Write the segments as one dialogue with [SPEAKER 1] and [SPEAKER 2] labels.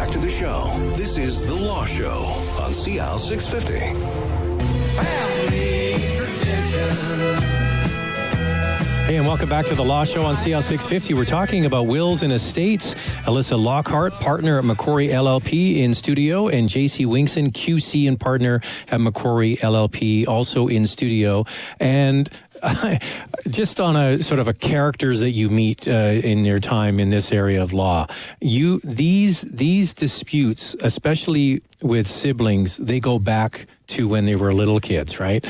[SPEAKER 1] back to the show. This is The Law Show on CL 650.
[SPEAKER 2] Family tradition.
[SPEAKER 3] Hey, and welcome back to The Law Show on CL 650. We're talking about wills and estates. Alyssa Lockhart, partner at McQuarrie LLP in studio, and JC Winkson, QC and partner at McQuarrie LLP, also in studio. And just on a sort of a characters that you meet in your time in this area of law, these disputes, especially with siblings, they go back to when they were little kids, right?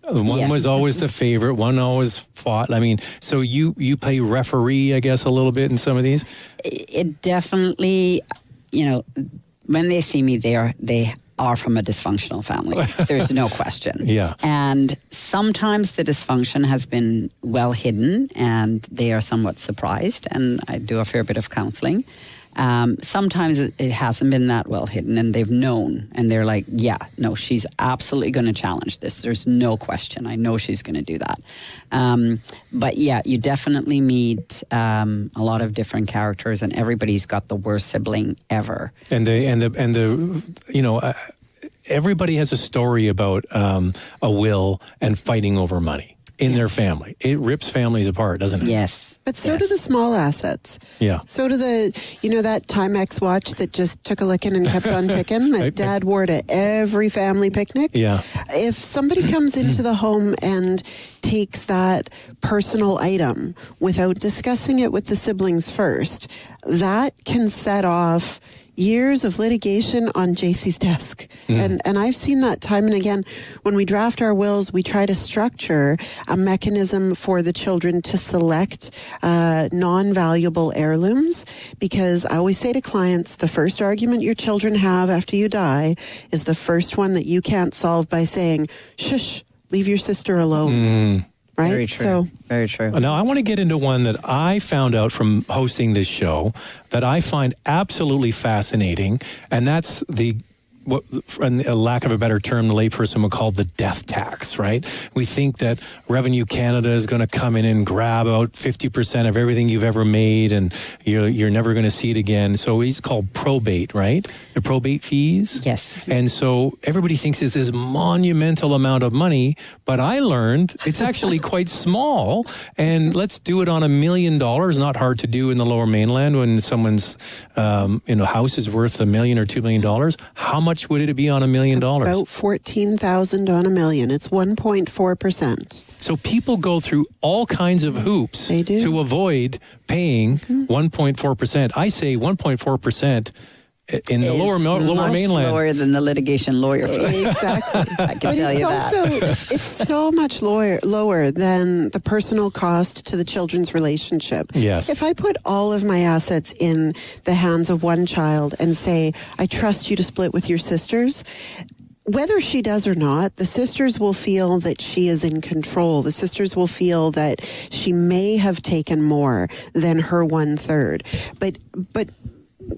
[SPEAKER 3] One was always the favorite. One always fought. I mean, so you play referee, I guess, a little bit in some of these?
[SPEAKER 4] It definitely, when they see me, they are from a dysfunctional family. There's no question.
[SPEAKER 3] Yeah. And
[SPEAKER 4] sometimes the dysfunction has been well hidden and they are somewhat surprised, and I do a fair bit of counseling. Sometimes it hasn't been that well hidden and they've known and they're like, yeah, no, she's absolutely going to challenge this. There's no question. I know she's going to do that. But yeah, you definitely meet a lot of different characters, and everybody's got the worst sibling ever. And
[SPEAKER 3] everybody has a story about a will and fighting over money in their family. It rips families apart, doesn't it?
[SPEAKER 4] Yes.
[SPEAKER 5] But so do the small assets.
[SPEAKER 3] Yeah.
[SPEAKER 5] So do that Timex watch that just took a licking and kept on ticking that Dad wore to every family picnic.
[SPEAKER 3] Yeah.
[SPEAKER 5] If somebody comes into the home and takes that personal item without discussing it with the siblings first, that can set off years of litigation on JC's desk. And I've seen that time and again. When we draft our wills, we try to structure a mechanism for the children to select non-valuable heirlooms, because I always say to clients, the first argument your children have after you die is the first one that you can't solve by saying, shush, leave your sister alone. Right?
[SPEAKER 4] Very true. Very true.
[SPEAKER 3] Now, I want to get into one that I found out from hosting this show that I find absolutely fascinating, and that's what, in a lack of a better term, the layperson would call the death tax, right? We think that Revenue Canada is going to come in and grab about 50% of everything you've ever made, and you're never going to see it again. So it's called probate, right? The probate fees.
[SPEAKER 4] Yes.
[SPEAKER 3] And so everybody thinks it's this monumental amount of money, but I learned it's actually quite small. And let's do it on $1 million. Not hard to do in the Lower Mainland when someone's house is worth $1 million or $2 million. How much would it be on $1 million?
[SPEAKER 5] About $14,000 on $1 million. It's 1.4%.
[SPEAKER 3] So people go through all kinds of hoops to avoid paying 1.4%. I say 1.4% in the lower mainland.
[SPEAKER 4] Lower than the litigation lawyer fee.
[SPEAKER 5] Exactly.
[SPEAKER 4] I can tell you that.
[SPEAKER 5] It's so much lower than the personal cost to the children's relationship.
[SPEAKER 3] Yes.
[SPEAKER 5] If I put all of my assets in the hands of one child and say, I trust you to split with your sisters, whether she does or not, the sisters will feel that she is in control. The sisters will feel that she may have taken more than her 1/3. But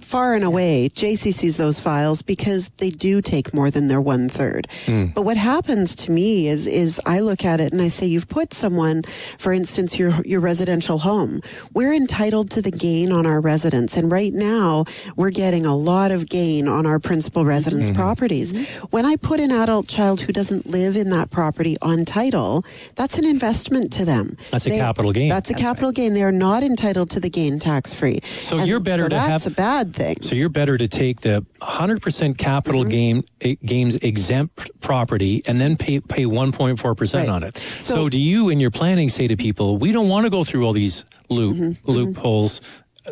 [SPEAKER 5] far and away, JC sees those files because they do take more than their 1/3. But what happens to me is I look at it and I say, you've put someone, for instance, your residential home. We're entitled to the gain on our residence. And right now, we're getting a lot of gain on our principal residence properties. When I put an adult child who doesn't live in that property on title, that's an investment to them.
[SPEAKER 3] That's a capital gain.
[SPEAKER 5] That's a capital gain. They are not entitled to the gain tax-free.
[SPEAKER 3] So you're better to
[SPEAKER 5] that's
[SPEAKER 3] have...
[SPEAKER 5] a bad thing.
[SPEAKER 3] So you're better to take the 100% capital gains exempt property and then pay 1.4% on it. So do you, in your planning, say to people, we don't want to go through all these loopholes.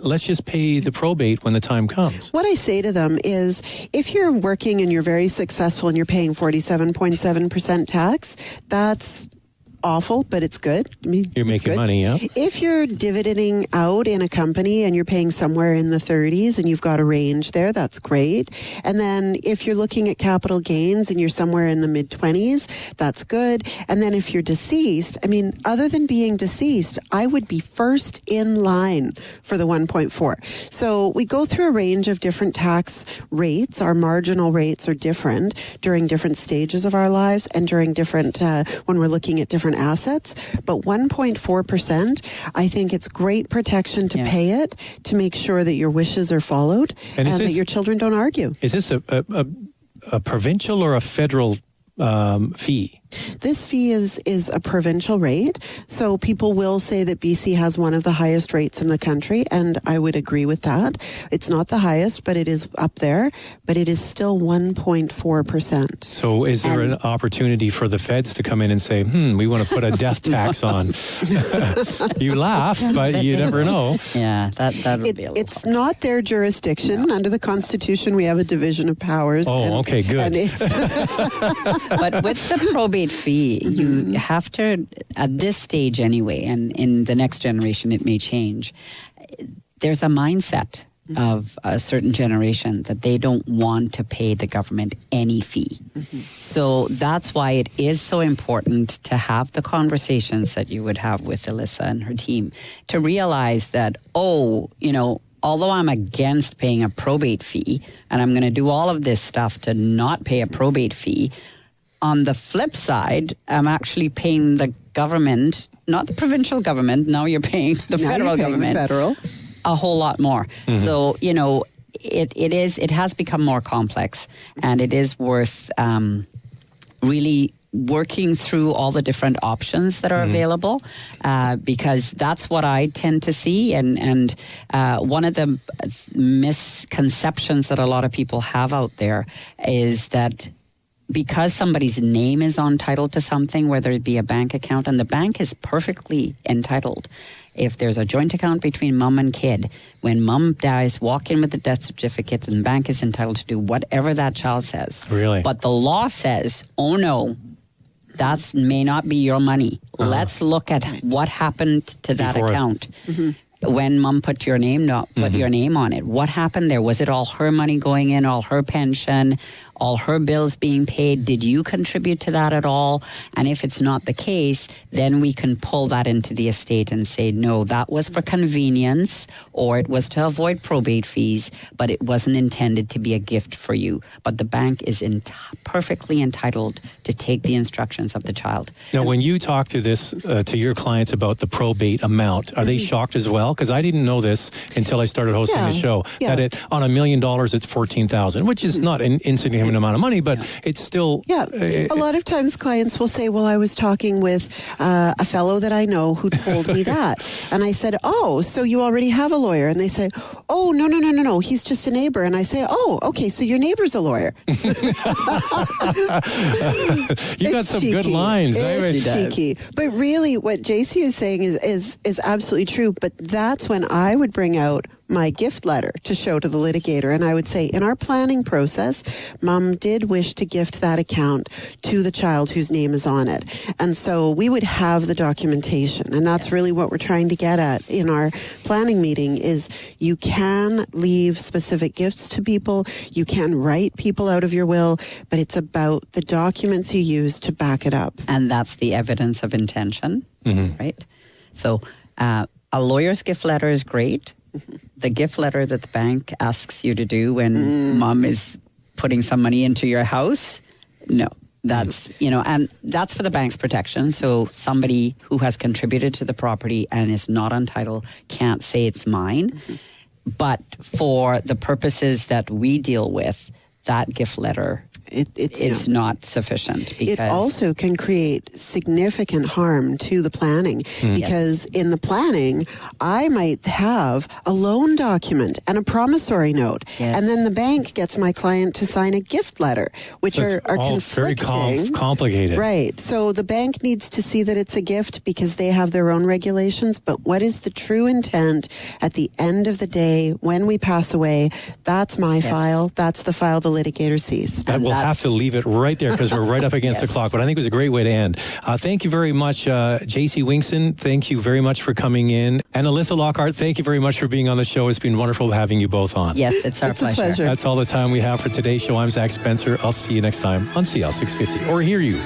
[SPEAKER 3] Let's just pay the probate when the time comes.
[SPEAKER 5] What I say to them is, if you're working and you're very successful and you're paying 47.7% tax, that's awful, but it's good. I mean,
[SPEAKER 3] you're making money, yeah.
[SPEAKER 5] If you're dividending out in a company and you're paying somewhere in the 30s and you've got a range there, that's great. And then if you're looking at capital gains and you're somewhere in the mid-20s, that's good. And then if you're deceased, I mean, other than being deceased, I would be first in line for the 1.4. So we go through a range of different tax rates. Our marginal rates are different during different stages of our lives and during different, when we're looking at different on assets, but 1.4%, I think it's great protection to pay it, to make sure that your wishes are followed and that your children don't argue.
[SPEAKER 3] Is this a provincial or a federal fee?
[SPEAKER 5] This fee is a provincial rate, so people will say that BC has one of the highest rates in the country, and I would agree with that. It's not the highest, but it is up there, but it is still 1.4%.
[SPEAKER 3] So is there an opportunity for the feds to come in and say, we want to put a death tax on? You laugh, but you never know.
[SPEAKER 4] Yeah, that would be a little
[SPEAKER 5] It's
[SPEAKER 4] hard.
[SPEAKER 5] not their jurisdiction. Under the Constitution, we have a division of powers.
[SPEAKER 3] Okay, good.
[SPEAKER 5] And it's
[SPEAKER 4] But with the probate fee, you have to, at this stage anyway, and in the next generation it may change, there's a mindset of a certain generation that they don't want to pay the government any fee. So that's why it is so important to have the conversations that you would have with Alyssa and her team, to realize that, although I'm against paying a probate fee, and I'm going to do all of this stuff to not pay a probate fee, on the flip side, I'm actually paying the government, not the provincial government, now you're paying the federal government, a whole lot more. So, it has become more complex, and it is worth really working through all the different options that are available, because that's what I tend to see. And one of the misconceptions that a lot of people have out there is that because somebody's name is on title to something, whether it be a bank account, and the bank is perfectly entitled. If there's a joint account between mom and kid, when mom dies, walk in with the death certificate, and the bank is entitled to do whatever that child says.
[SPEAKER 3] Really?
[SPEAKER 4] But the law says, oh no, that may not be your money. Let's look at what happened to that account. When mom put your name on it. What happened there? Was it all her money going in, all her pension, all her bills being paid? Did you contribute to that at all? And if it's not the case, then we can pull that into the estate and say, no, that was for convenience, or it was to avoid probate fees, but it wasn't intended to be a gift for you. But the bank is perfectly entitled to take the instructions of the child.
[SPEAKER 3] Now, when you talk to to your clients about the probate amount, are they shocked as well? Because I didn't know this until I started hosting the show. That on $1 million, it's $14,000, which is not an insignificant amount of money, but it's still...
[SPEAKER 5] a lot of times clients will say, well, I was talking with a fellow that I know who told me that. And I said, oh, so you already have a lawyer? And they say, oh, no, he's just a neighbor. And I say, oh, okay, so your neighbor's a lawyer.
[SPEAKER 3] You got some good lines.
[SPEAKER 5] It's cheeky. But really, what JC is saying is absolutely true. But that's when I would bring out my gift letter to show to the litigator. And I would say, in our planning process, mom did wish to gift that account to the child whose name is on it. And so we would have the documentation. And that's really what we're trying to get at in our planning meeting is you can leave specific gifts to people. You can write people out of your will, but it's about the documents you use to back it up.
[SPEAKER 4] And that's the evidence of intention, right? So a lawyer's gift letter is great. The gift letter that the bank asks you to do when mom is putting some money into your house, no. That's, and that's for the bank's protection. So somebody who has contributed to the property and is not on title can't say it's mine. But for the purposes that we deal with, that gift letter it's not sufficient. Because
[SPEAKER 5] it also can create significant harm to the planning because in the planning, I might have a loan document and a promissory note, and then the bank gets my client to sign a gift letter, which are conflicting.
[SPEAKER 3] Very complicated.
[SPEAKER 5] Right. So the bank needs to see that it's a gift because they have their own regulations, but what is the true intent at the end of the day when we pass away? That's my file. That's the file the litigator sees.
[SPEAKER 3] We'll have to leave it right there because we're right up against the clock. But I think it was a great way to end. Thank you very much, JC Wingson. Thank you very much for coming in. And Alyssa Lockhart, thank you very much for being on the show. It's been wonderful having you both on.
[SPEAKER 4] Yes, it's our pleasure.
[SPEAKER 3] That's all the time we have for today's show. I'm Zach Spencer. I'll see you next time on CL 650 or hear you